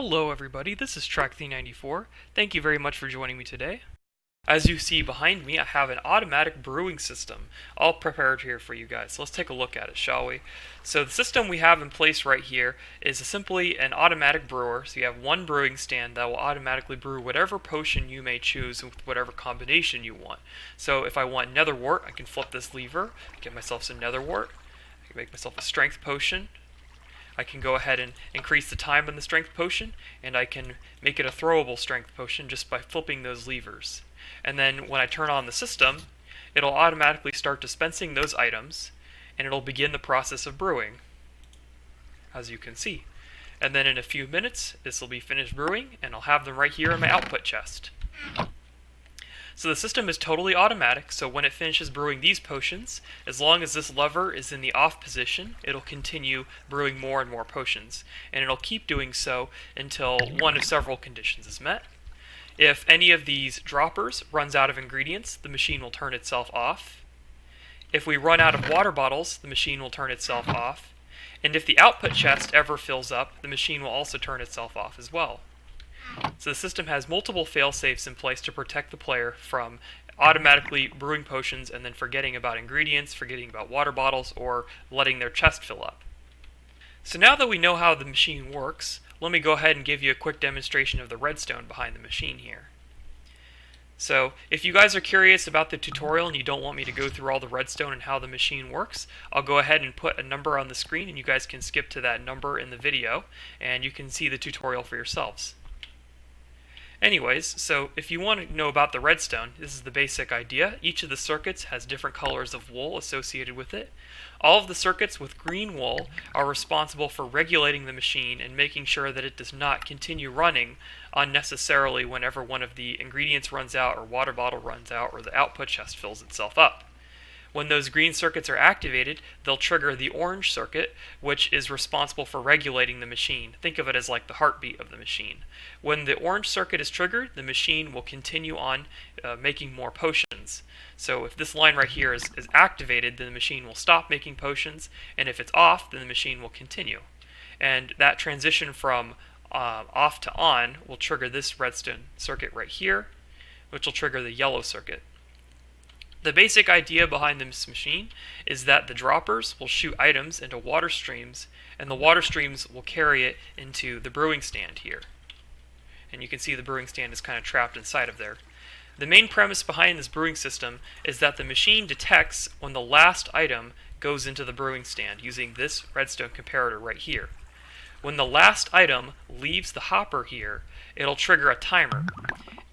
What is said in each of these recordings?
Hello everybody, this is Track394. Thank you very much for joining me today. As you see behind me, I have an automatic brewing system all prepared here for you guys. So let's take a look at it, shall we? So the system we have in place right here is simply an automatic brewer. So you have one brewing stand that will automatically brew whatever potion you may choose with whatever combination you want. So if I want nether wart, I can flip this lever, get myself some nether wart, I can make myself a strength potion. I can go ahead and increase the time on the strength potion, and I can make it a throwable strength potion just by flipping those levers. And then when I turn on the system, it'll automatically start dispensing those items, and it'll begin the process of brewing, as you can see. And then in a few minutes, this will be finished brewing, and I'll have them right here in my output chest. So the system is totally automatic, so when it finishes brewing these potions, as long as this lever is in the off position, it'll continue brewing more and more potions. And it'll keep doing so until one of several conditions is met. If any of these droppers runs out of ingredients, the machine will turn itself off. If we run out of water bottles, the machine will turn itself off. And if the output chest ever fills up, the machine will also turn itself off as well. So the system has multiple fail-safes in place to protect the player from automatically brewing potions and then forgetting about ingredients, forgetting about water bottles, or letting their chest fill up. So now that we know how the machine works, let me go ahead and give you a quick demonstration of the redstone behind the machine here. So if you guys are curious about the tutorial and you don't want me to go through all the redstone and how the machine works, I'll go ahead and put a number on the screen and you guys can skip to that number in the video and you can see the tutorial for yourselves. Anyways, so if you want to know about the redstone, this is the basic idea. Each of the circuits has different colors of wool associated with it. All of the circuits with green wool are responsible for regulating the machine and making sure that it does not continue running unnecessarily whenever one of the ingredients runs out or water bottle runs out or the output chest fills itself up. When those green circuits are activated, they'll trigger the orange circuit, which is responsible for regulating the machine. Think of it as like the heartbeat of the machine. When the orange circuit is triggered, the machine will continue on making more potions. So if this line right here is activated, then the machine will stop making potions, and if it's off, then the machine will continue. And that transition from off to on will trigger this redstone circuit right here, which will trigger the yellow circuit. The basic idea behind this machine is that the droppers will shoot items into water streams, and the water streams will carry it into the brewing stand here. And you can see the brewing stand is kind of trapped inside of there. The main premise behind this brewing system is that the machine detects when the last item goes into the brewing stand using this redstone comparator right here. When the last item leaves the hopper here, it'll trigger a timer,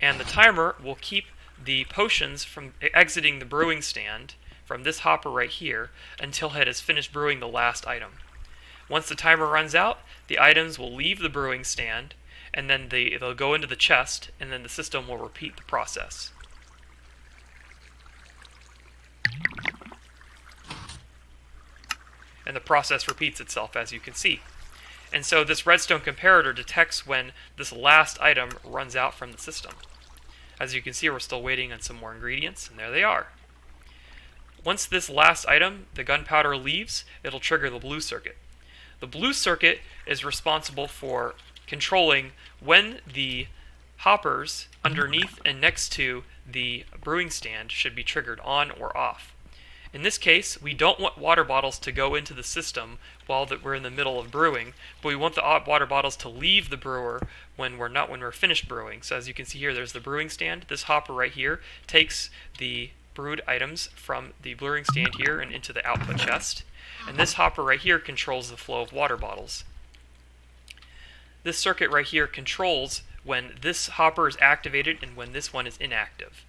and the timer will keep the potions from exiting the brewing stand from this hopper right here until it has finished brewing the last item. Once the timer runs out, the items will leave the brewing stand and then they'll go into the chest, and then the system will repeat the process. And the process repeats itself, as you can see. And so this redstone comparator detects when this last item runs out from the system. As you can see, we're still waiting on some more ingredients, and there they are. Once this last item, the gunpowder, leaves, it'll trigger the blue circuit. The blue circuit is responsible for controlling when the hoppers underneath and next to the brewing stand should be triggered on or off. In this case, we don't want water bottles to go into the system while we're in the middle of brewing, but we want the water bottles to leave the brewer when we're finished brewing. So as you can see here, there's the brewing stand. This hopper right here takes the brewed items from the brewing stand here and into the output chest. And this hopper right here controls the flow of water bottles. This circuit right here controls when this hopper is activated and when this one is inactive.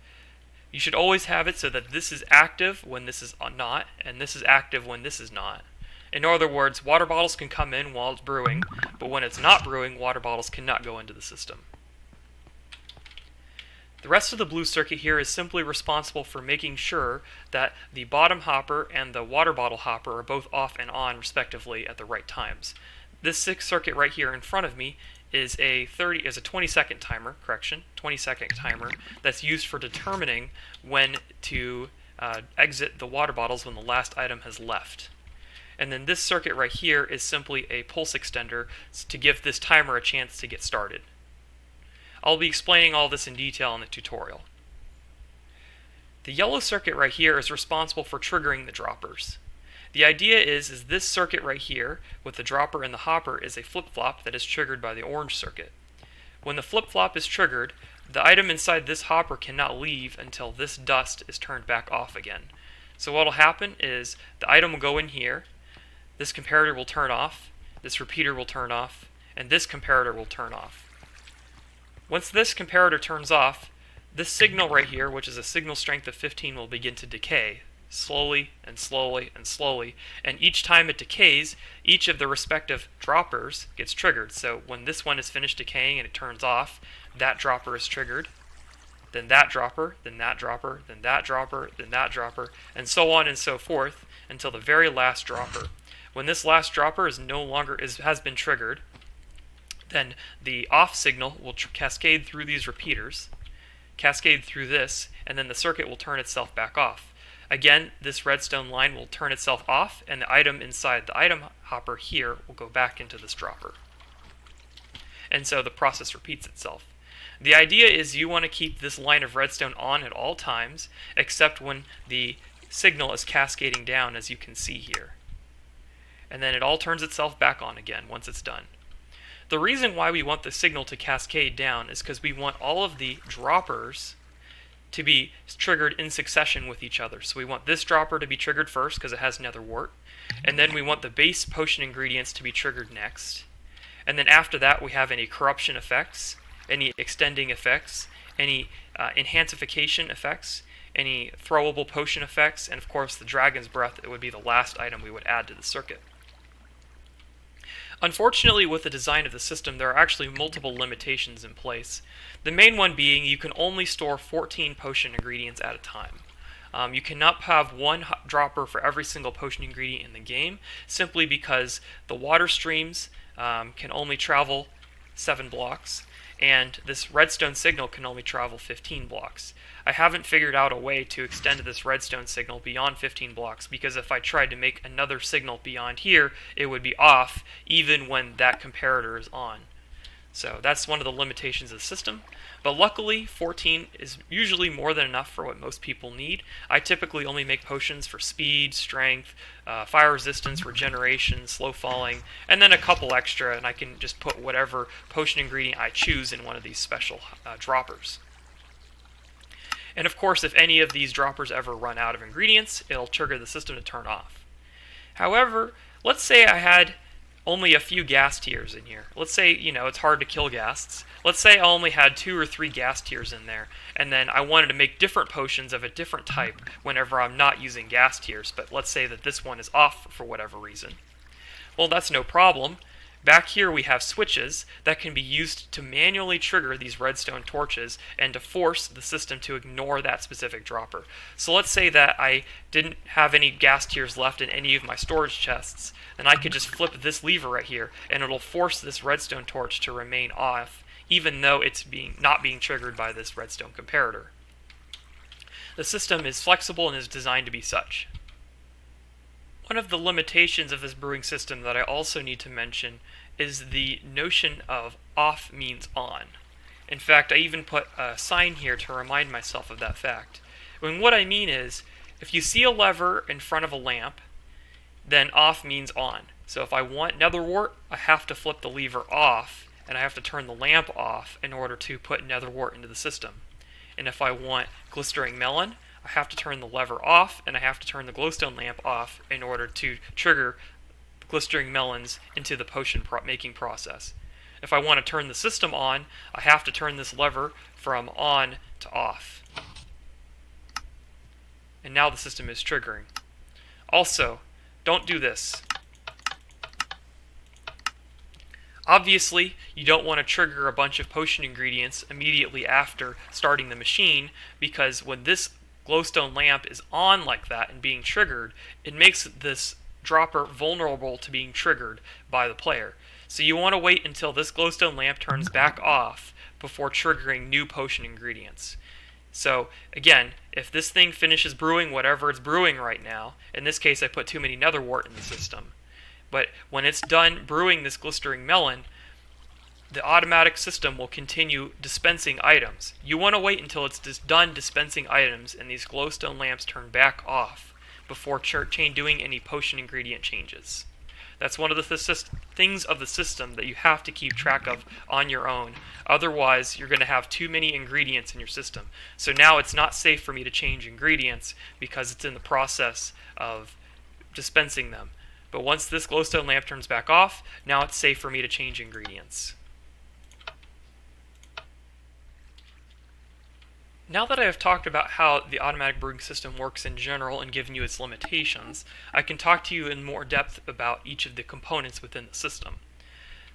You should always have it so that this is active when this is not, and this is active when this is not. In other words, water bottles can come in while it's brewing, but when it's not brewing, water bottles cannot go into the system. The rest of the blue circuit here is simply responsible for making sure that the bottom hopper and the water bottle hopper are both off and on respectively at the right times. This circuit right here in front of me is a 20-second timer, 20-second timer that's used for determining when to exit the water bottles when the last item has left. And then this circuit right here is simply a pulse extender to give this timer a chance to get started. I'll be explaining all this in detail in the tutorial. The yellow circuit right here is responsible for triggering the droppers. The idea is this circuit right here with the dropper and the hopper is a flip-flop that is triggered by the orange circuit. When the flip-flop is triggered, the item inside this hopper cannot leave until this dust is turned back off again. So what will happen is the item will go in here, this comparator will turn off, this repeater will turn off, and this comparator will turn off. Once this comparator turns off, this signal right here, which is a signal strength of 15, will begin to decay slowly and slowly and slowly, and each time it decays, each of the respective droppers gets triggered. So when this one is finished decaying and it turns off, that dropper is triggered, then that dropper, then that dropper, then that dropper, then that dropper, and so on and so forth until the very last dropper. When this last dropper has been triggered, then the off signal will cascade through these repeaters, cascade through this, and then the circuit will turn itself back off. Again, this redstone line will turn itself off, and the item inside the item hopper here will go back into this dropper. And so the process repeats itself. The idea is you want to keep this line of redstone on at all times, except when the signal is cascading down, as you can see here. And then it all turns itself back on again once it's done. The reason why we want the signal to cascade down is because we want all of the droppers to be triggered in succession with each other. So we want this dropper to be triggered first because it has nether wart, and then we want the base potion ingredients to be triggered next. And then after that we have any corruption effects, any extending effects, any enhancification effects, any throwable potion effects, and of course the dragon's breath. It would be the last item we would add to the circuit. Unfortunately, with the design of the system, there are actually multiple limitations in place. The main one being you can only store 14 potion ingredients at a time. You cannot have one dropper for every single potion ingredient in the game, simply because the water streams can only travel 7 blocks, and this redstone signal can only travel 15 blocks. I haven't figured out a way to extend this redstone signal beyond 15 blocks, because if I tried to make another signal beyond here, it would be off even when that comparator is on. So that's one of the limitations of the system. But luckily, 14 is usually more than enough for what most people need. I typically only make potions for speed, strength, fire resistance, regeneration, slow falling, and then a couple extra, and I can just put whatever potion ingredient I choose in one of these special droppers. And of course, if any of these droppers ever run out of ingredients, it'll trigger the system to turn off. However, let's say I had only a few gas tiers in here. Let's say, it's hard to kill ghasts. Let's say I only had 2 or 3 gas tiers in there, and then I wanted to make different potions of a different type whenever I'm not using gas tiers, but let's say that this one is off for whatever reason. Well, that's no problem. Back here we have switches that can be used to manually trigger these redstone torches and to force the system to ignore that specific dropper. So let's say that I didn't have any gas tiers left in any of my storage chests, then I could just flip this lever right here and it'll force this redstone torch to remain off, even though it's not being triggered by this redstone comparator. The system is flexible and is designed to be such. One of the limitations of this brewing system that I also need to mention is the notion of off means on. In fact, I even put a sign here to remind myself of that fact. And what I mean is, if you see a lever in front of a lamp, then off means on. So if I want nether wart, I have to flip the lever off, and I have to turn the lamp off in order to put nether wart into the system. And if I want glistering melon, I have to turn the lever off, and I have to turn the glowstone lamp off in order to trigger glistering melons into the potion making process. If I want to turn the system on, I have to turn this lever from on to off. And now the system is triggering. Also, don't do this. Obviously, you don't want to trigger a bunch of potion ingredients immediately after starting the machine, because when this glowstone lamp is on like that and being triggered, it makes this dropper vulnerable to being triggered by the player. So you want to wait until this glowstone lamp turns back off before triggering new potion ingredients. So again, if this thing finishes brewing whatever it's brewing right now, in this case I put too many nether wart in the system, but when it's done brewing this glistering melon, the automatic system will continue dispensing items. You want to wait until it's done dispensing items and these glowstone lamps turn back off before doing any potion ingredient changes. That's one of the things of the system that you have to keep track of on your own. Otherwise, you're going to have too many ingredients in your system. So now it's not safe for me to change ingredients because it's in the process of dispensing them. But once this glowstone lamp turns back off, now it's safe for me to change ingredients. Now that I have talked about how the automatic brewing system works in general and given you its limitations, I can talk to you in more depth about each of the components within the system.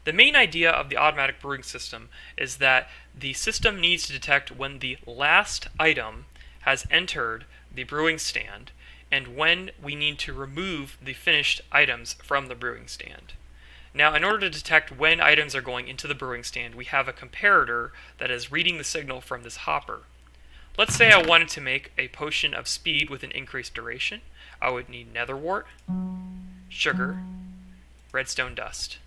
The main idea of the automatic brewing system is that the system needs to detect when the last item has entered the brewing stand and when we need to remove the finished items from the brewing stand. Now, in order to detect when items are going into the brewing stand, we have a comparator that is reading the signal from this hopper. Let's say I wanted to make a potion of speed with an increased duration. I would need nether wart, sugar, redstone dust.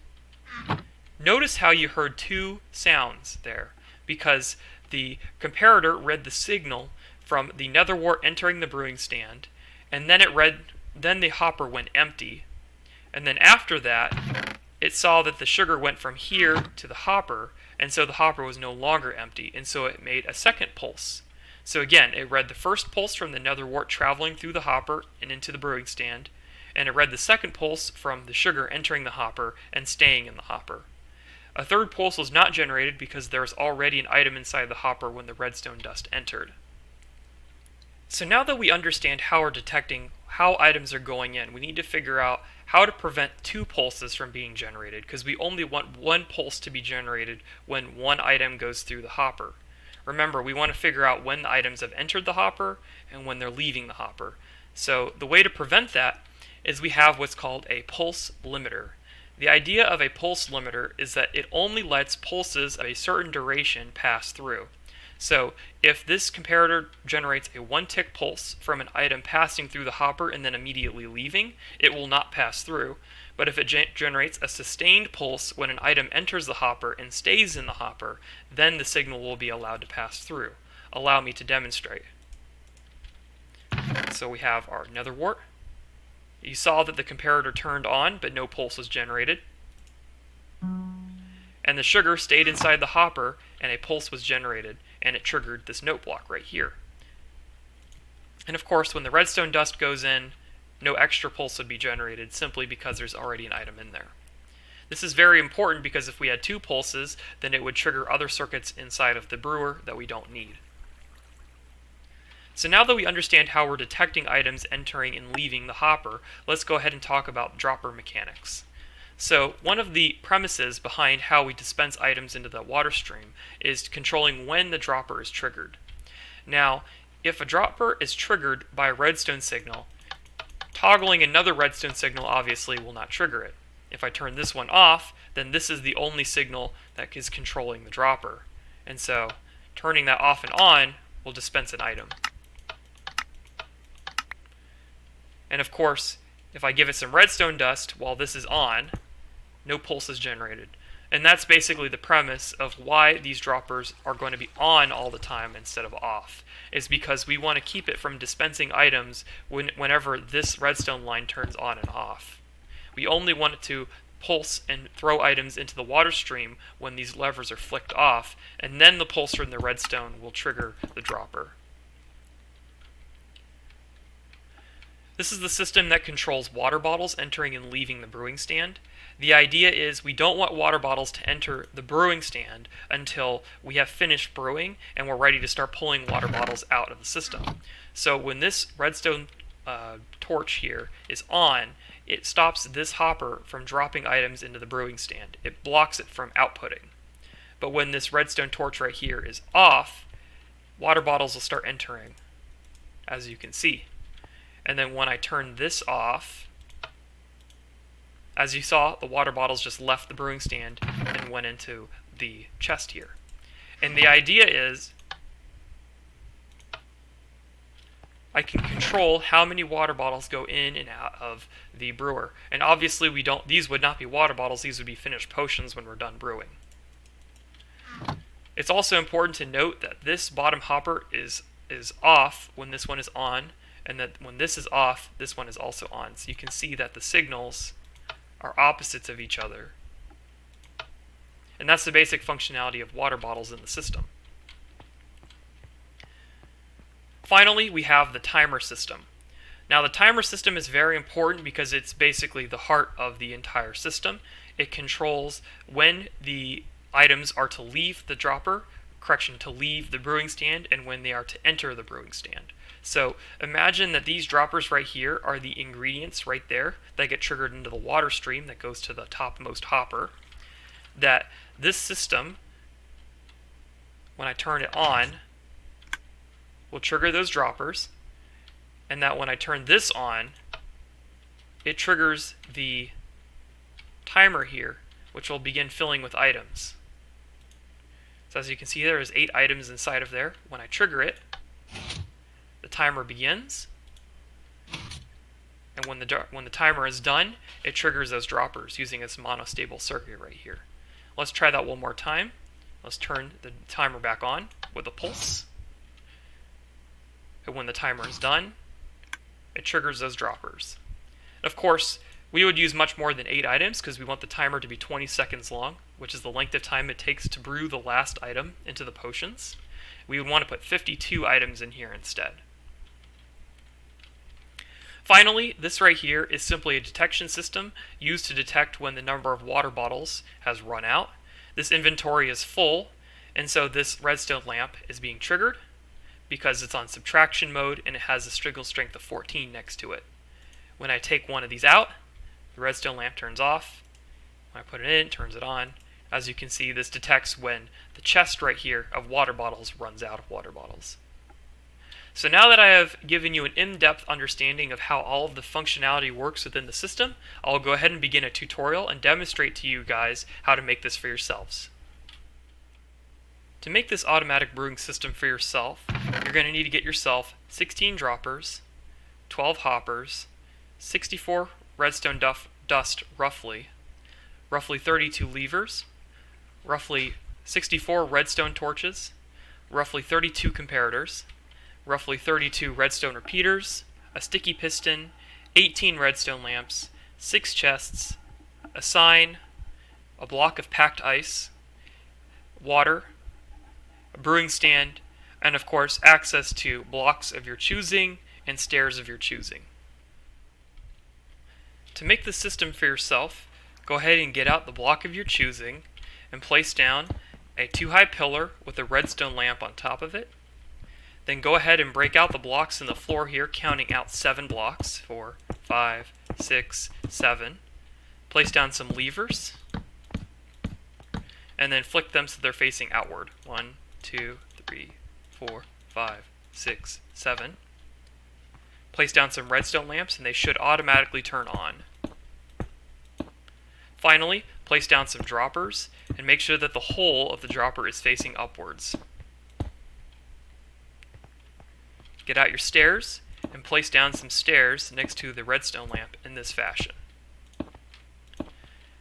Notice how you heard two sounds there, because the comparator read the signal from the nether wart entering the brewing stand, and then then the hopper went empty, and then after that it saw that the sugar went from here to the hopper, and so the hopper was no longer empty, and so it made a second pulse. So again, it read the first pulse from the nether wart traveling through the hopper and into the brewing stand, and it read the second pulse from the sugar entering the hopper and staying in the hopper. A third pulse was not generated because there was already an item inside the hopper when the redstone dust entered. So now that we understand how we're detecting how items are going in, we need to figure out how to prevent two pulses from being generated, because we only want one pulse to be generated when one item goes through the hopper. Remember, we want to figure out when the items have entered the hopper and when they're leaving the hopper. So the way to prevent that is we have what's called a pulse limiter. The idea of a pulse limiter is that it only lets pulses of a certain duration pass through. So if this comparator generates a 1-tick pulse from an item passing through the hopper and then immediately leaving, it will not pass through. But if it generates a sustained pulse when an item enters the hopper and stays in the hopper, then the signal will be allowed to pass through. Allow me to demonstrate. So we have our nether wart. You saw that the comparator turned on, but no pulse was generated. And the sugar stayed inside the hopper, and a pulse was generated, and it triggered this note block right here. And of course, when the redstone dust goes in, no extra pulse would be generated simply because there's already an item in there. This is very important because if we had two pulses, then it would trigger other circuits inside of the brewer that we don't need. So now that we understand how we're detecting items entering and leaving the hopper, let's go ahead and talk about dropper mechanics. So one of the premises behind how we dispense items into the water stream is controlling when the dropper is triggered. Now, if a dropper is triggered by a redstone signal, toggling another redstone signal obviously will not trigger it. If I turn this one off, then this is the only signal that is controlling the dropper. And so turning that off and on will dispense an item. And of course, if I give it some redstone dust while this is on, no pulse is generated. And that's basically the premise of why these droppers are going to be on all the time instead of off. Is because we want to keep it from dispensing items whenever this redstone line turns on and off. We only want it to pulse and throw items into the water stream when these levers are flicked off, and then the pulse from the redstone will trigger the dropper. This is the system that controls water bottles entering and leaving the brewing stand. The idea is we don't want water bottles to enter the brewing stand until we have finished brewing and we're ready to start pulling water bottles out of the system. So when this redstone torch here is on, it stops this hopper from dropping items into the brewing stand. It blocks it from outputting. But when this redstone torch right here is off, water bottles will start entering, as you can see. And then when I turn this off, as you saw, the water bottles just left the brewing stand and went into the chest here. And the idea is I can control how many water bottles go in and out of the brewer. And obviously these would not be water bottles, these would be finished potions when we're done brewing. It's also important to note that this bottom hopper is off when this one is on, and that when this is off, this one is also on. So you can see that the signals are opposites of each other. And that's the basic functionality of water bottles in the system. Finally, we have the timer system. Now, the timer system is very important because it's basically the heart of the entire system. It controls when the items are to leave the dropper, to leave the brewing stand, and when they are to enter the brewing stand. So imagine that these droppers right here are the ingredients right there that get triggered into the water stream that goes to the topmost hopper. That this system, when I turn it on, will trigger those droppers, and that when I turn this on, it triggers the timer here, which will begin filling with items. So as you can see, there is 8 items inside of there. When I trigger it, the timer begins, and when the timer is done, it triggers those droppers using this monostable circuit right here. Let's try that one more time. Let's turn the timer back on with a pulse. And when the timer is done, it triggers those droppers. Of course, we would use much more than 8 items because we want the timer to be 20 seconds long, which is the length of time it takes to brew the last item into the potions. We would want to put 52 items in here instead. Finally, this right here is simply a detection system used to detect when the number of water bottles has run out. This inventory is full, and so this redstone lamp is being triggered because it's on subtraction mode and it has a striggle strength of 14 next to it. When I take one of these out, the redstone lamp turns off. When I put it in, it turns it on. As you can see, this detects when the chest right here of water bottles runs out of water bottles. So now that I have given you an in-depth understanding of how all of the functionality works within the system, I'll go ahead and begin a tutorial and demonstrate to you guys how to make this for yourselves. To make this automatic brewing system for yourself, you're going to need to get yourself 16 droppers, 12 hoppers, 64 redstone dust roughly 32 levers, roughly 64 redstone torches, roughly 32 comparators, roughly 32 redstone repeaters, a sticky piston, 18 redstone lamps, 6 chests, a sign, a block of packed ice, water, a brewing stand, and of course access to blocks of your choosing and stairs of your choosing. To make the system for yourself, go ahead and get out the block of your choosing and place down a 2-high pillar with a redstone lamp on top of it. Then go ahead and break out the blocks in the floor here, counting out 7 blocks. 4, 5, 6, 7. Place down some levers, and then flick them so they're facing outward. 1, 2, 3, 4, 5, 6, 7. Place down some redstone lamps, and they should automatically turn on. Finally, place down some droppers, and make sure that the hole of the dropper is facing upwards. Get out your stairs and place down some stairs next to the redstone lamp in this fashion.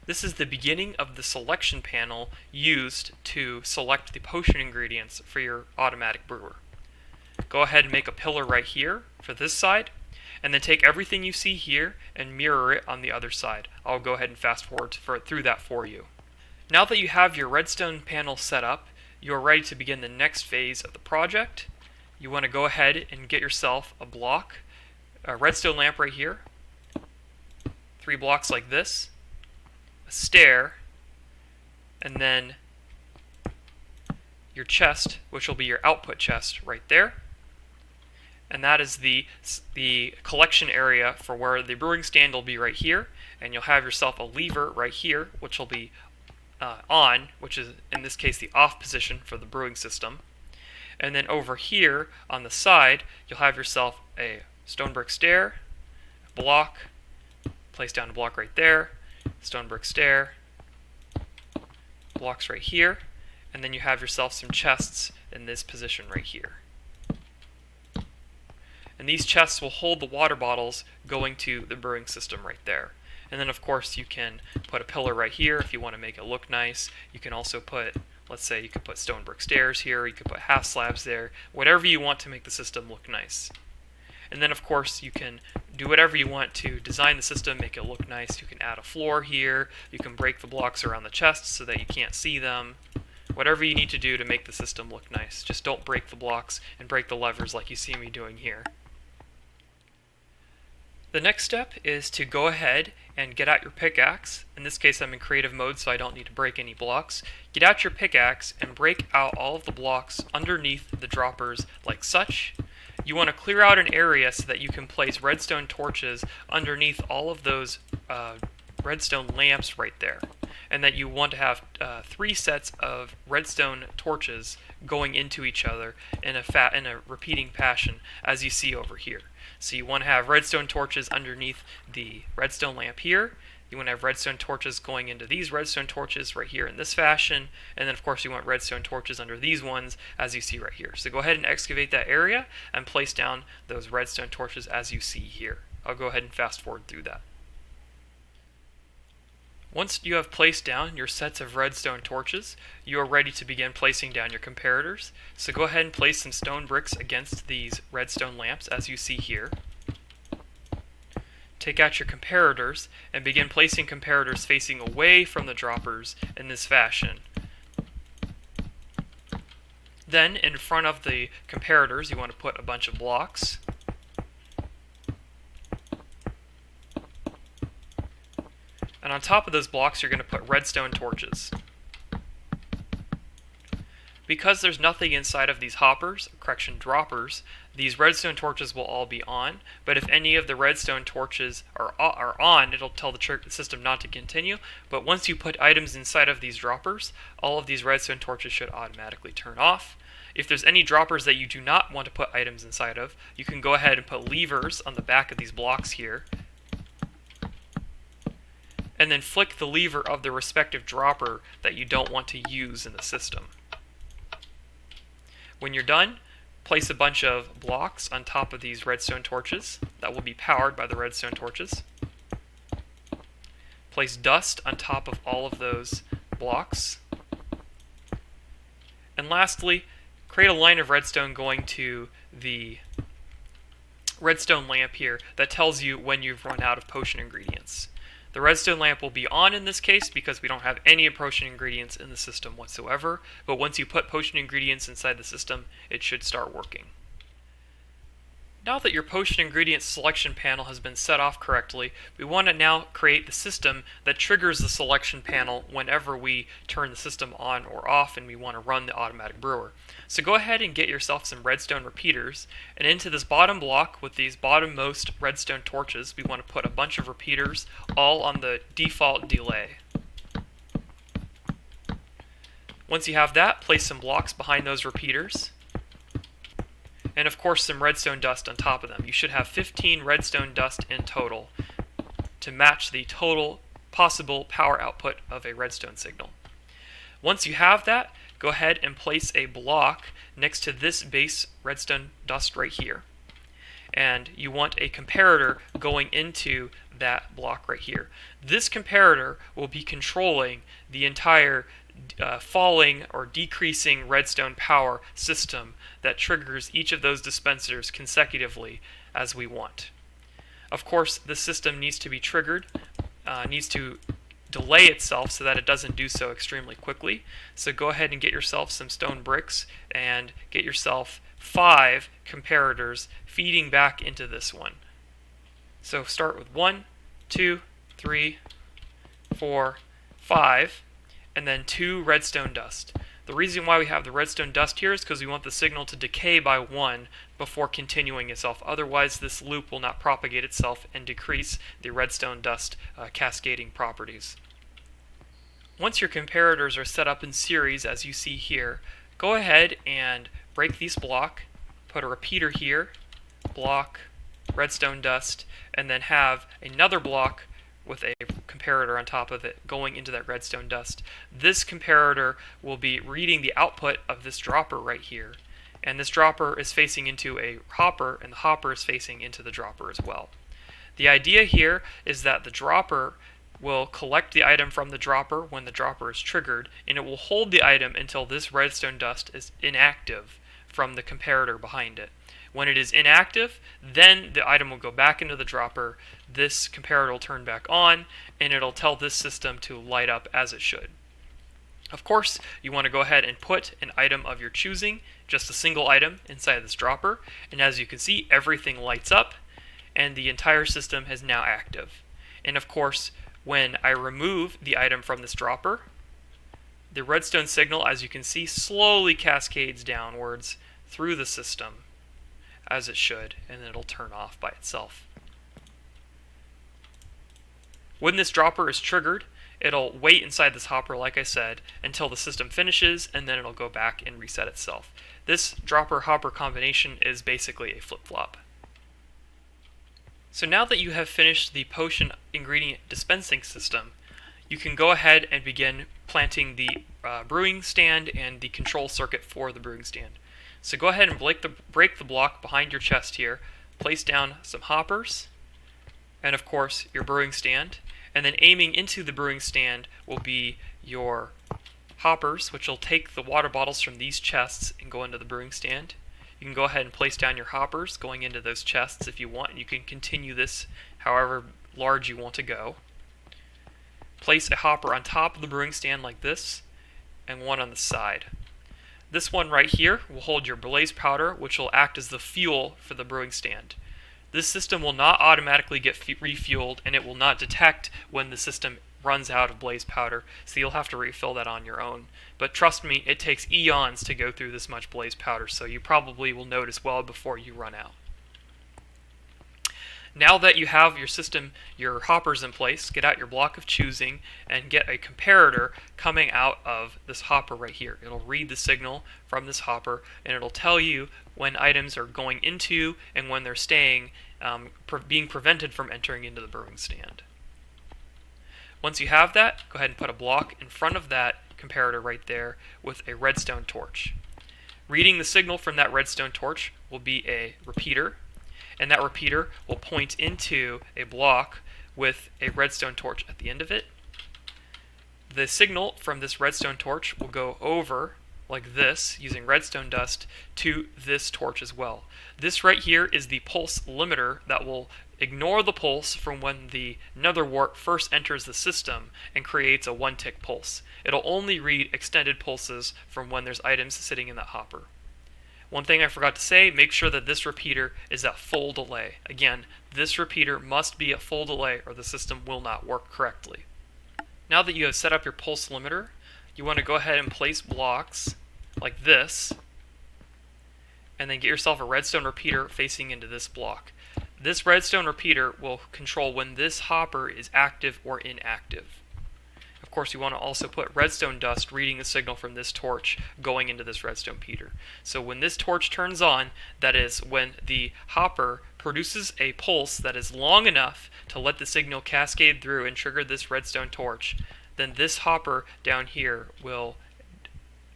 This is the beginning of the selection panel used to select the potion ingredients for your automatic brewer. Go ahead and make a pillar right here for this side, and then take everything you see here and mirror it on the other side. I'll go ahead and fast forward through that for you. Now that you have your redstone panel set up, you are ready to begin the next phase of the project. You want to go ahead and get yourself a redstone lamp right here, 3 blocks like this, a stair, and then your chest, which will be your output chest right there. And that is the collection area for where the brewing stand will be right here, and you'll have yourself a lever right here, which will be on, which is in this case the off position for the brewing system. And then over here on the side, you'll have yourself a stone brick stair, a block, place down a block right there, stone brick stair, blocks right here, and then you have yourself some chests in this position right here. And these chests will hold the water bottles going to the brewing system right there. And then of course you can put a pillar right here if you want to make it look nice. You can also put, let's say you could put stone brick stairs here, you could put half slabs there, whatever you want to make the system look nice. And then of course you can do whatever you want to design the system, make it look nice. You can add a floor here, you can break the blocks around the chests so that you can't see them. Whatever you need to do to make the system look nice. Just don't break the blocks and break the levers like you see me doing here. The next step is to go ahead and get out your pickaxe. In this case I'm in creative mode so I don't need to break any blocks. Get out your pickaxe and break out all of the blocks underneath the droppers like such. You want to clear out an area so that you can place redstone torches underneath all of those redstone lamps right there. And that you want to have 3 sets of redstone torches going into each other in a repeating fashion as you see over here. So you want to have redstone torches underneath the redstone lamp here. You want to have redstone torches going into these redstone torches right here in this fashion. And then of course you want redstone torches under these ones as you see right here. So go ahead and excavate that area and place down those redstone torches as you see here. I'll go ahead and fast forward through that. Once you have placed down your sets of redstone torches, you are ready to begin placing down your comparators. So go ahead and place some stone bricks against these redstone lamps as you see here. Take out your comparators and begin placing comparators facing away from the droppers in this fashion. Then in front of the comparators you want to put a bunch of blocks. And on top of those blocks, you're going to put redstone torches. Because there's nothing inside of these droppers, these redstone torches will all be on. But if any of the redstone torches are on, it'll tell the system not to continue. But once you put items inside of these droppers, all of these redstone torches should automatically turn off. If there's any droppers that you do not want to put items inside of, you can go ahead and put levers on the back of these blocks here. And then flick the lever of the respective dropper that you don't want to use in the system. When you're done, place a bunch of blocks on top of these redstone torches that will be powered by the redstone torches. Place dust on top of all of those blocks. And lastly, create a line of redstone going to the redstone lamp here that tells you when you've run out of potion ingredients. The redstone lamp will be on in this case because we don't have any potion ingredients in the system whatsoever, but once you put potion ingredients inside the system, it should start working. Now that your potion ingredients selection panel has been set off correctly, we want to now create the system that triggers the selection panel whenever we turn the system on or off and we want to run the automatic brewer. So go ahead and get yourself some redstone repeaters, and into this bottom block with these bottommost redstone torches, we want to put a bunch of repeaters all on the default delay. Once you have that, place some blocks behind those repeaters. And of course some redstone dust on top of them. You should have 15 redstone dust in total to match the total possible power output of a redstone signal. Once you have that, go ahead and place a block next to this base redstone dust right here. And you want a comparator going into that block right here. This comparator will be controlling the entire falling or decreasing redstone power system that triggers each of those dispensers consecutively as we want. Of course, the system needs to be triggered, needs to delay itself so that it doesn't do so extremely quickly. So go ahead and get yourself some stone bricks and get yourself 5 comparators feeding back into this one. So start with 1, 2, 3, 4, 5, and then 2 redstone dust. The reason why we have the redstone dust here is because we want the signal to decay by 1 before continuing itself. Otherwise, this loop will not propagate itself and decrease the redstone dust cascading properties. Once your comparators are set up in series, as you see here, go ahead and break these block, put a repeater here, block, redstone dust, and then have another block with a comparator on top of it going into that redstone dust. This comparator will be reading the output of this dropper right here, and this dropper is facing into a hopper, and the hopper is facing into the dropper as well. The idea here is that the dropper will collect the item from the dropper when the dropper is triggered, and it will hold the item until this redstone dust is inactive from the comparator behind it. When it is inactive, then the item will go back into the dropper, this comparator will turn back on, and it'll tell this system to light up as it should. Of course, you want to go ahead and put an item of your choosing, just a single item, inside this dropper, and as you can see, everything lights up, and the entire system is now active. And of course, when I remove the item from this dropper, the redstone signal, as you can see, slowly cascades downwards through the system, as it should, and then it'll turn off by itself. When this dropper is triggered, it'll wait inside this hopper, like I said, until the system finishes, and then it'll go back and reset itself. This dropper-hopper combination is basically a flip-flop. So now that you have finished the potion ingredient dispensing system, you can go ahead and begin planting the brewing stand and the control circuit for the brewing stand. So go ahead and break the block behind your chest here, place down some hoppers, and of course your brewing stand, and then aiming into the brewing stand will be your hoppers, which will take the water bottles from these chests and go into the brewing stand. You can go ahead and place down your hoppers going into those chests if you want, and you can continue this however large you want to go. Place a hopper on top of the brewing stand like this, and one on the side. This one right here will hold your blaze powder, which will act as the fuel for the brewing stand. This system will not automatically get refueled, and it will not detect when the system runs out of blaze powder, so you'll have to refill that on your own. But trust me, it takes eons to go through this much blaze powder, so you probably will notice well before you run out. Now that you have your system, your hoppers in place, get out your block of choosing and get a comparator coming out of this hopper right here. It'll read the signal from this hopper, and it'll tell you when items are going into and when they're staying, being prevented from entering into the brewing stand. Once you have that, go ahead and put a block in front of that comparator right there with a redstone torch. Reading the signal from that redstone torch will be a repeater, and that repeater will point into a block with a redstone torch at the end of it. The signal from this redstone torch will go over like this, using redstone dust, to this torch as well. This right here is the pulse limiter that will ignore the pulse from when the nether wart first enters the system and creates a one-tick pulse. It'll only read extended pulses from when there's items sitting in that hopper. One thing I forgot to say, make sure that this repeater is at full delay. Again, this repeater must be at full delay or the system will not work correctly. Now that you have set up your pulse limiter, you want to go ahead and place blocks like this, and then get yourself a redstone repeater facing into this block. This redstone repeater will control when this hopper is active or inactive. Of course, you want to also put redstone dust reading the signal from this torch going into this redstone repeater. So when this torch turns on, that is when the hopper produces a pulse that is long enough to let the signal cascade through and trigger this redstone torch, then this hopper down here will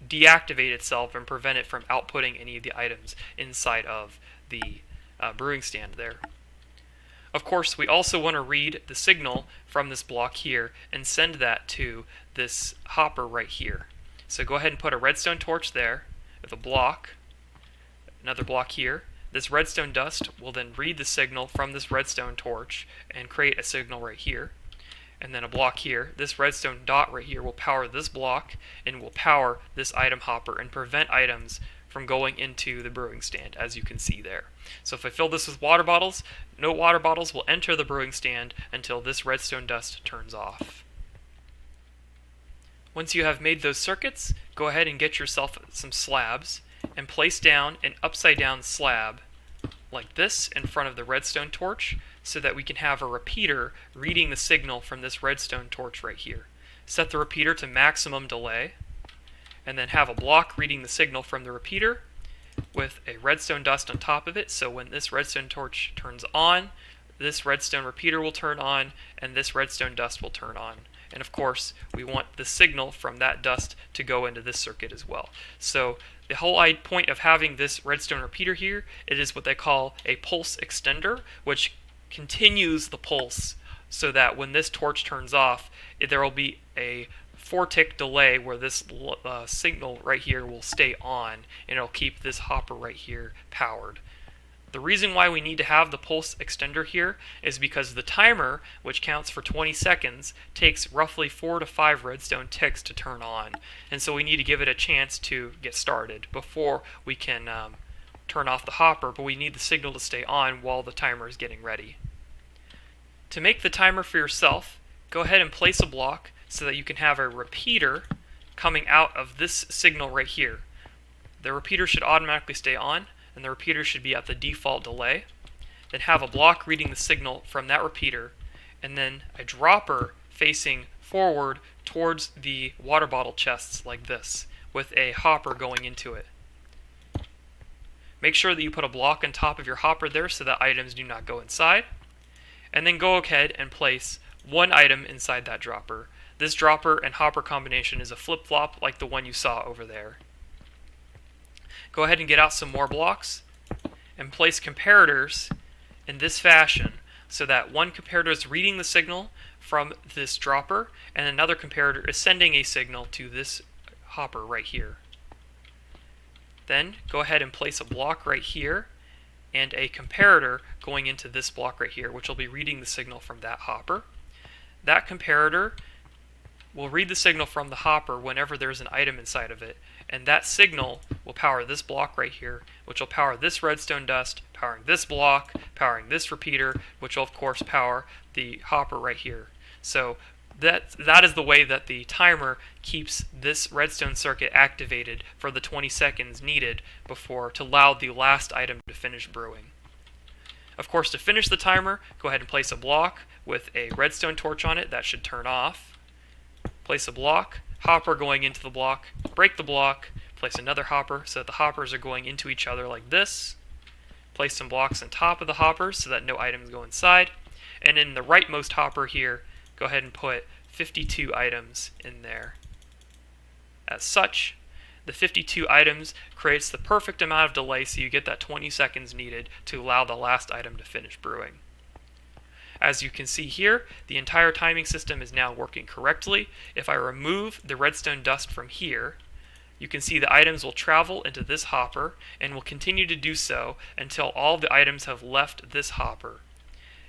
deactivate itself and prevent it from outputting any of the items inside of the brewing stand there. Of course, we also want to read the signal from this block here and send that to this hopper right here. So go ahead and put a redstone torch there with a block, another block here. This redstone dust will then read the signal from this redstone torch and create a signal right here. And then a block here. This redstone dot right here will power this block and will power this item hopper and prevent items from going into the brewing stand, as you can see there. So if I fill this with water bottles, no water bottles will enter the brewing stand until this redstone dust turns off. Once you have made those circuits, go ahead and get yourself some slabs and place down an upside down slab like this in front of the redstone torch so that we can have a repeater reading the signal from this redstone torch right here. Set the repeater to maximum delay, and then have a block reading the signal from the repeater with a redstone dust on top of it, so when this redstone torch turns on, this redstone repeater will turn on, and this redstone dust will turn on. And of course, we want the signal from that dust to go into this circuit as well. So The whole point of having this redstone repeater here, it is what they call a pulse extender, which continues the pulse so that when this torch turns off, there will be a 4-tick delay where this signal right here will stay on, and it'll keep this hopper right here powered. The reason why we need to have the pulse extender here is because the timer, which counts for 20 seconds, takes roughly 4 to 5 redstone ticks to turn on. And so we need to give it a chance to get started before we can turn off the hopper, but we need the signal to stay on while the timer is getting ready. To make the timer for yourself, go ahead and place a block so that you can have a repeater coming out of this signal right here. The repeater should automatically stay on, and the repeater should be at the default delay. Then have a block reading the signal from that repeater, and then a dropper facing forward towards the water bottle chests like this, with a hopper going into it. Make sure that you put a block on top of your hopper there so that items do not go inside. And then go ahead and place one item inside that dropper. This dropper and hopper combination is a flip-flop like the one you saw over there. Go ahead and get out some more blocks and place comparators in this fashion so that one comparator is reading the signal from this dropper and another comparator is sending a signal to this hopper right here. Then go ahead and place a block right here and a comparator going into this block right here, which will be reading the signal from that hopper. That comparator will read the signal from the hopper whenever there's an item inside of it, and that signal will power this block right here, which will power this redstone dust, powering this block, powering this repeater, which will of course power the hopper right here. So that is the way that the timer keeps this redstone circuit activated for the 20 seconds needed before to allow the last item to finish brewing. Of course, to finish the timer, go ahead and place a block with a redstone torch on it. That should turn off. Place a block, hopper going into the block, break the block, place another hopper so that the hoppers are going into each other like this. Place some blocks on top of the hoppers so that no items go inside. And in the rightmost hopper here, go ahead and put 52 items in there. As such, the 52 items creates the perfect amount of delay so you get that 20 seconds needed to allow the last item to finish brewing. As you can see here, the entire timing system is now working correctly. If I remove the redstone dust from here, you can see the items will travel into this hopper and will continue to do so until all the items have left this hopper.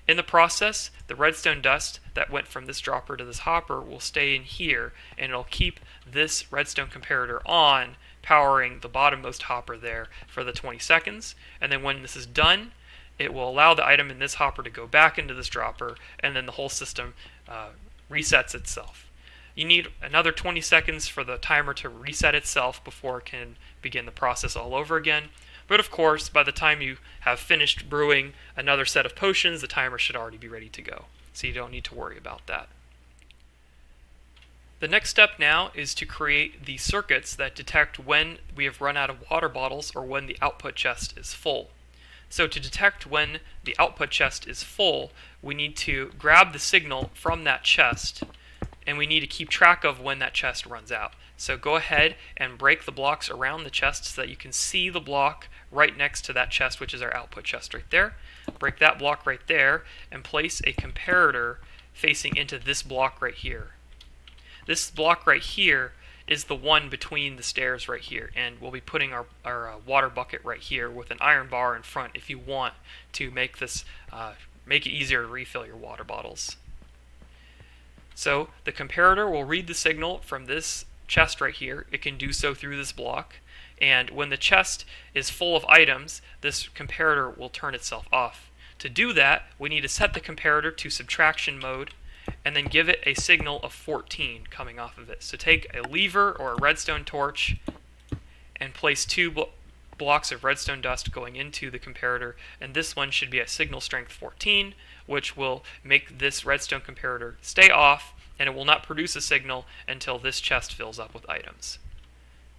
In the process, the redstone dust that went from this dropper to this hopper will stay in here, and it'll keep this redstone comparator on, powering the bottommost hopper there for the 20 seconds. And then when this is done, it will allow the item in this hopper to go back into this dropper, and then the whole system resets itself. You need another 20 seconds for the timer to reset itself before it can begin the process all over again. But of course, by the time you have finished brewing another set of potions, the timer should already be ready to go. So you don't need to worry about that. The next step now is to create the circuits that detect when we have run out of water bottles or when the output chest is full. So to detect when the output chest is full, we need to grab the signal from that chest, and we need to keep track of when that chest runs out. So go ahead and break the blocks around the chest so that you can see the block right next to that chest, which is our output chest right there. Break that block right there and place a comparator facing into this block right here. This block right here is the one between the stairs right here, and we'll be putting our water bucket right here with an iron bar in front if you want to make this make it easier to refill your water bottles. So the comparator will read the signal from this chest right here. It can do so through this block, and when the chest is full of items, this comparator will turn itself off. To do that, we need to set the comparator to subtraction mode and then give it a signal of 14 coming off of it. So take a lever or a redstone torch and place two blocks of redstone dust going into the comparator, and this one should be a signal strength 14, which will make this redstone comparator stay off, and it will not produce a signal until this chest fills up with items.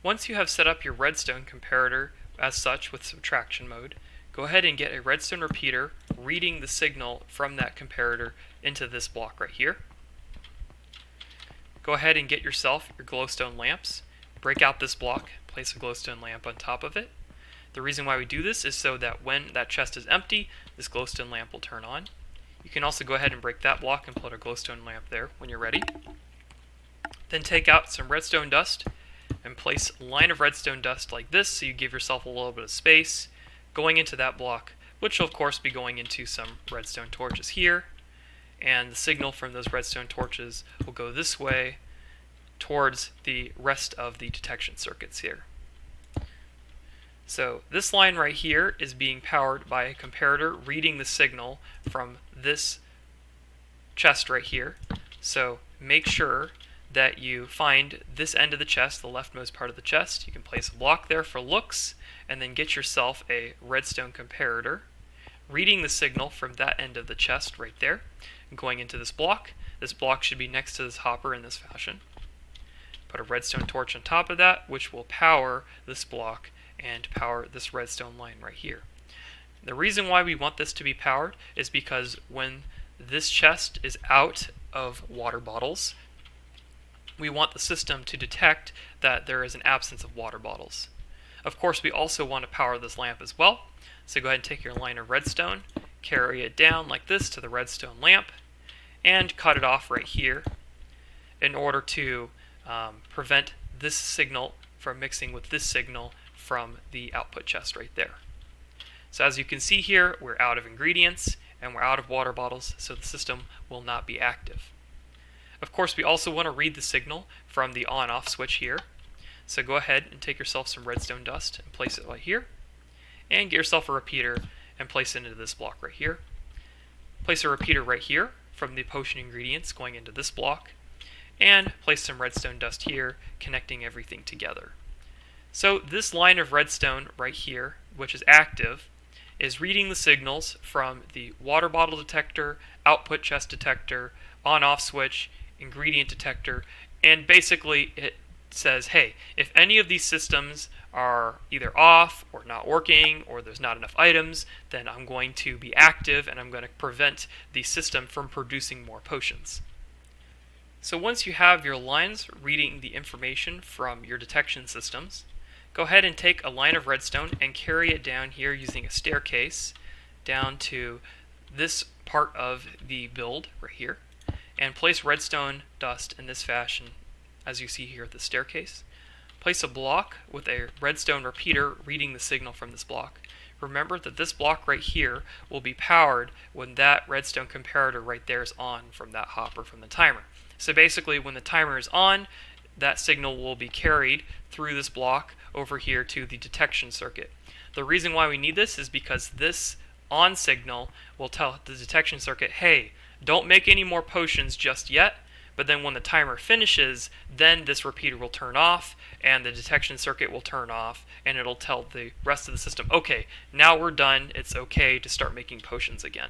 Once you have set up your redstone comparator as such with subtraction mode, go ahead and get a redstone repeater reading the signal from that comparator into this block right here. Go ahead and get yourself your glowstone lamps, break out this block, place a glowstone lamp on top of it. The reason why we do this is so that when that chest is empty, this glowstone lamp will turn on. You can also go ahead and break that block and put a glowstone lamp there when you're ready. Then take out some redstone dust and place a line of redstone dust like this, so you give yourself a little bit of space going into that block, which will of course be going into some redstone torches here, and the signal from those redstone torches will go this way towards the rest of the detection circuits here. So this line right here is being powered by a comparator reading the signal from this chest right here. So make sure that you find this end of the chest, the leftmost part of the chest. You can place a block there for looks, and then get yourself a redstone comparator reading the signal from that end of the chest right there, going into this block. This block should be next to this hopper in this fashion. Put a redstone torch on top of that, which will power this block and power this redstone line right here. The reason why we want this to be powered is because when this chest is out of water bottles, we want the system to detect that there is an absence of water bottles. Of course, we also want to power this lamp as well. So go ahead and take your line of redstone, carry it down like this to the redstone lamp, and cut it off right here in order to prevent this signal from mixing with this signal from the output chest right there. So as you can see here, we're out of ingredients and we're out of water bottles, so the system will not be active. Of course, we also want to read the signal from the on-off switch here. So go ahead and take yourself some redstone dust and place it right here, and get yourself a repeater and place it into this block right here. Place a repeater right here from the potion ingredients going into this block, and place some redstone dust here, connecting everything together. So this line of redstone right here, which is active, is reading the signals from the water bottle detector, output chest detector, on-off switch, ingredient detector, and basically it says, hey, if any of these systems are either off or not working or there's not enough items, then I'm going to be active and I'm going to prevent the system from producing more potions. So once you have your lines reading the information from your detection systems, go ahead and take a line of redstone and carry it down here using a staircase down to this part of the build right here, and place redstone dust in this fashion as you see here at the staircase. Place a block with a redstone repeater reading the signal from this block. Remember that this block right here will be powered when that redstone comparator right there is on from that hopper from the timer. So basically when the timer is on, that signal will be carried through this block over here to the detection circuit. The reason why we need this is because this on signal will tell the detection circuit, hey, don't make any more potions just yet, but then when the timer finishes, then this repeater will turn off and the detection circuit will turn off, and it'll tell the rest of the system, okay, now we're done, it's okay to start making potions again.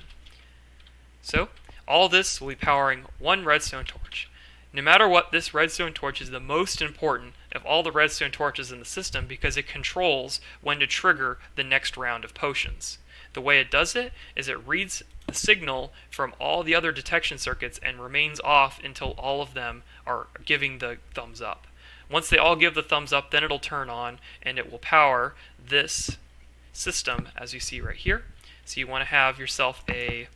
So all this will be powering one redstone torch. No matter what, this redstone torch is the most important of all the redstone torches in the system because it controls when to trigger the next round of potions. The way it does it is it reads the signal from all the other detection circuits and remains off until all of them are giving the thumbs up. Once they all give the thumbs up, then it'll turn on and it will power this system as you see right here. So you want to have yourself a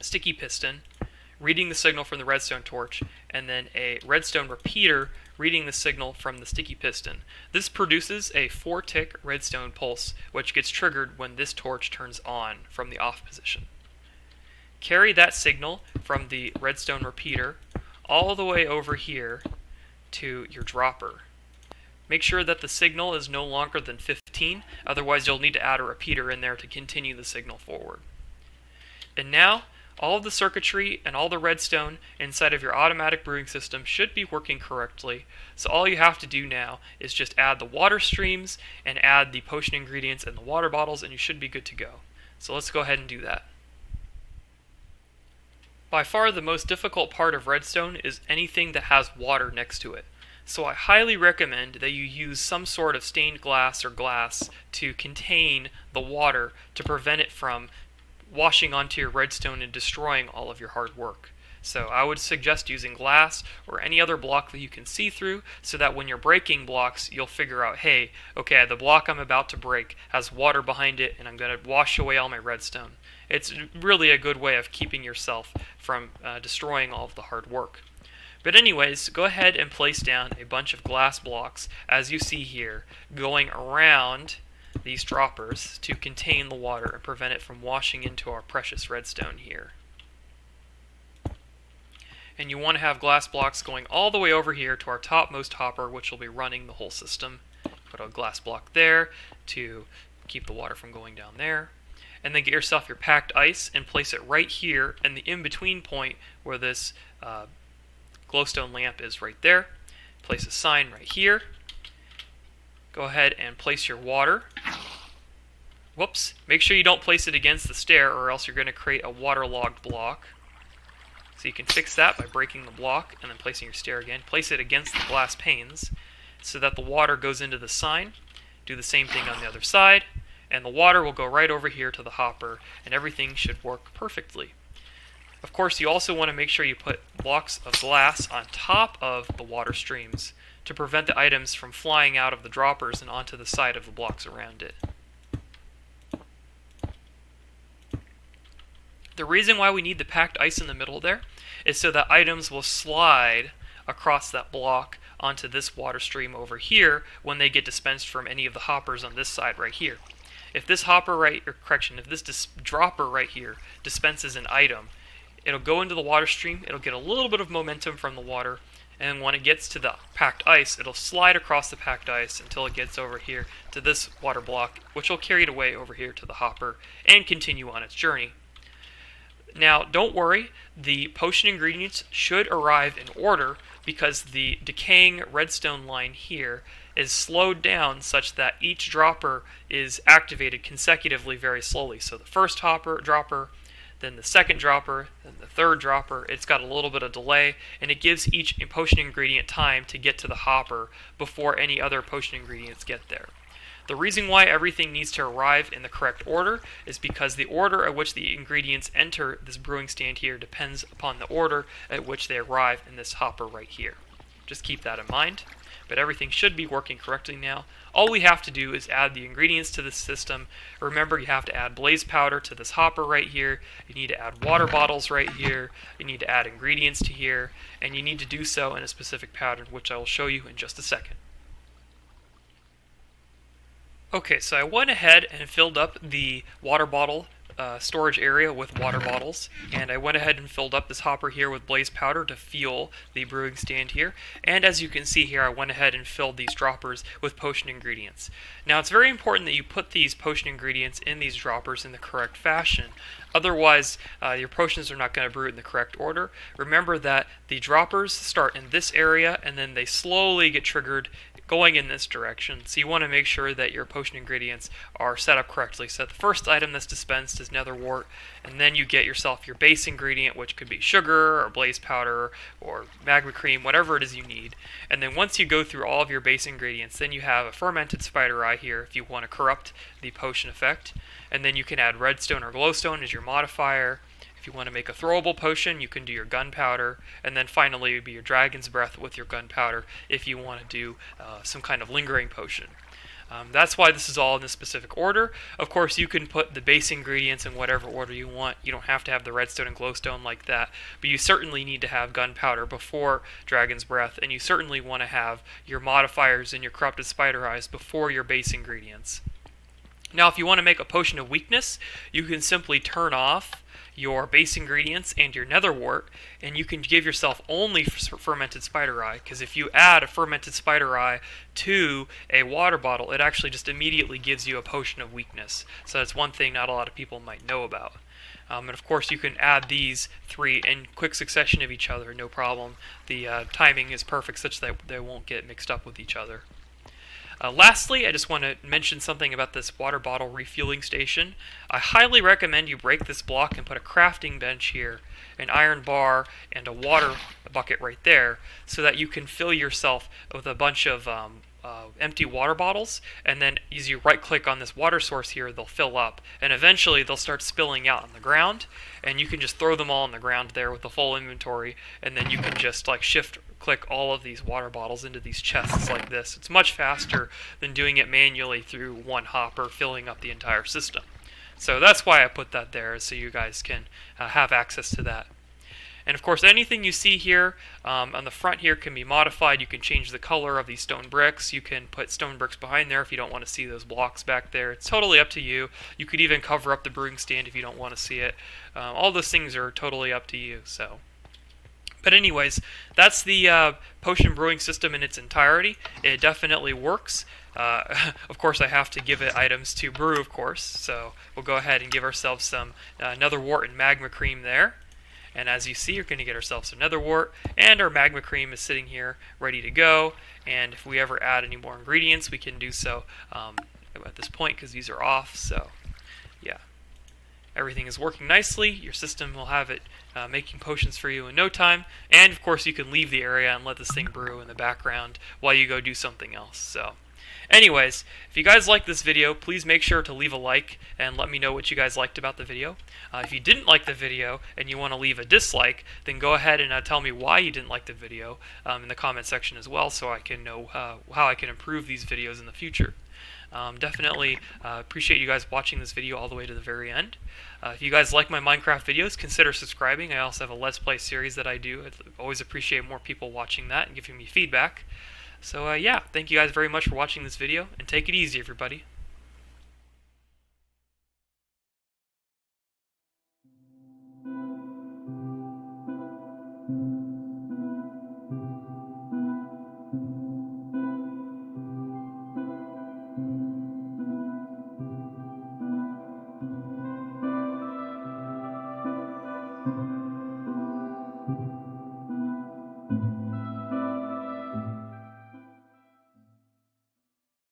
sticky piston reading the signal from the redstone torch, and then a redstone repeater reading the signal from the sticky piston. This produces a 4-tick redstone pulse, which gets triggered when this torch turns on from the off position. Carry that signal from the redstone repeater all the way over here to your dropper. Make sure that the signal is no longer than 15, otherwise you'll need to add a repeater in there to continue the signal forward. And now, all of the circuitry and all the redstone inside of your automatic brewing system should be working correctly, so all you have to do now is just add the water streams and add the potion ingredients and the water bottles and you should be good to go. So let's go ahead and do that. By far the most difficult part of redstone is anything that has water next to it. So I highly recommend that you use some sort of stained glass or glass to contain the water to prevent it from washing onto your redstone and destroying all of your hard work. So I would suggest using glass or any other block that you can see through, so that when you're breaking blocks, you'll figure out, hey, okay, the block I'm about to break has water behind it, and I'm going to wash away all my redstone. It's really a good way of keeping yourself from destroying all of the hard work. But anyways, go ahead and place down a bunch of glass blocks, as you see here, going around these droppers to contain the water and prevent it from washing into our precious redstone here. And you want to have glass blocks going all the way over here to our topmost hopper, which will be running the whole system. Put a glass block there to keep the water from going down there. And then get yourself your packed ice and place it right here in the in-between point where this glowstone lamp is right there. Place a sign right here. Go ahead and place your water. Whoops. Make sure you don't place it against the stair, or else you're going to create a waterlogged block. So you can fix that by breaking the block and then placing your stair again. Place it against the glass panes so that the water goes into the sign. Do the same thing on the other side, and the water will go right over here to the hopper, and everything should work perfectly. Of course, you also want to make sure you put blocks of glass on top of the water streams to prevent the items from flying out of the droppers and onto the side of the blocks around it. The reason why we need the packed ice in the middle there is so that items will slide across that block onto this water stream over here when they get dispensed from any of the hoppers on this side right here. If this dropper right here dispenses an item, it'll go into the water stream, it'll get a little bit of momentum from the water, and when it gets to the packed ice, it'll slide across the packed ice until it gets over here to this water block, which will carry it away over here to the hopper and continue on its journey. Now, don't worry, the potion ingredients should arrive in order because the decaying redstone line here is slowed down such that each dropper is activated consecutively very slowly. So the first dropper, then the second dropper, then the third dropper. It's got a little bit of delay, and it gives each potion ingredient time to get to the hopper before any other potion ingredients get there. The reason why everything needs to arrive in the correct order is because the order at which the ingredients enter this brewing stand here depends upon the order at which they arrive in this hopper right here. Just keep that in mind. But everything should be working correctly now. All we have to do is add the ingredients to the system. Remember, you have to add blaze powder to this hopper right here. You need to add water bottles right here. You need to add ingredients to here. And you need to do so in a specific pattern, which I will show you in just a second. Okay, so I went ahead and filled up the water bottle storage area with water bottles, and I went ahead and filled up this hopper here with blaze powder to fuel the brewing stand here. And as you can see here, I went ahead and filled these droppers with potion ingredients. Now, it's very important that you put these potion ingredients in these droppers in the correct fashion. Otherwise, your potions are not going to brew in the correct order. Remember that the droppers start in this area, and then they slowly get triggered going in this direction. So you want to make sure that your potion ingredients are set up correctly. So the first item that's dispensed is nether wart, and then you get yourself your base ingredient, which could be sugar or blaze powder or magma cream, whatever it is you need. And then once you go through all of your base ingredients, then you have a fermented spider eye here if you want to corrupt the potion effect. And then you can add redstone or glowstone as your modifier. If you want to make a throwable potion, you can do your gunpowder, and then finally it would be your dragon's breath with your gunpowder if you want to do some kind of lingering potion. That's why this is all in this specific order. Of course, you can put the base ingredients in whatever order you want. You don't have to have the redstone and glowstone like that, but you certainly need to have gunpowder before dragon's breath, and you certainly want to have your modifiers and your corrupted spider eyes before your base ingredients. Now, if you want to make a potion of weakness, you can simply turn off your base ingredients and your nether wart, and you can give yourself only fermented spider eye, because if you add a fermented spider eye to a water bottle, it actually just immediately gives you a potion of weakness. So that's one thing not a lot of people might know about. And of course, you can add these three in quick succession of each other, no problem. The timing is perfect such that they won't get mixed up with each other. Lastly, I just want to mention something about this water bottle refueling station. I highly recommend you break this block and put a crafting bench here, an iron bar, and a water bucket right there, so that you can fill yourself with a bunch of empty water bottles, and then as you right click on this water source here, they'll fill up, and eventually they'll start spilling out on the ground, and you can just throw them all on the ground there with the full inventory, and then you can just like shift click all of these water bottles into these chests like this. It's much faster than doing it manually through one hopper filling up the entire system. So that's why I put that there, so you guys can have access to that. And of course, anything you see here on the front here can be modified. You can change the color of these stone bricks. You can put stone bricks behind there if you don't want to see those blocks back there. It's totally up to you. You could even cover up the brewing stand if you don't want to see it. All those things are totally up to you. But anyways, that's the potion brewing system in its entirety. It definitely works. Of course, I have to give it items to brew, of course. So we'll go ahead and give ourselves some nether wart and magma cream there. And as you see, you're going to get ourselves some nether wart, and our magma cream is sitting here ready to go. And if we ever add any more ingredients, we can do so at this point because these are off. So yeah, everything is working nicely. Your system will have it making potions for you in no time. And of course, you can leave the area and let this thing brew in the background while you go do something else. So anyways, if you guys like this video, please make sure to leave a like and let me know what you guys liked about the video. If you didn't like the video and you want to leave a dislike, then go ahead and tell me why you didn't like the video in the comment section as well, so I can know how I can improve these videos in the future. Definitely appreciate you guys watching this video all the way to the very end. If you guys like my Minecraft videos, consider subscribing. I also have a Let's Play series that I do. I always appreciate more people watching that and giving me feedback. So yeah, thank you guys very much for watching this video, and take it easy, everybody.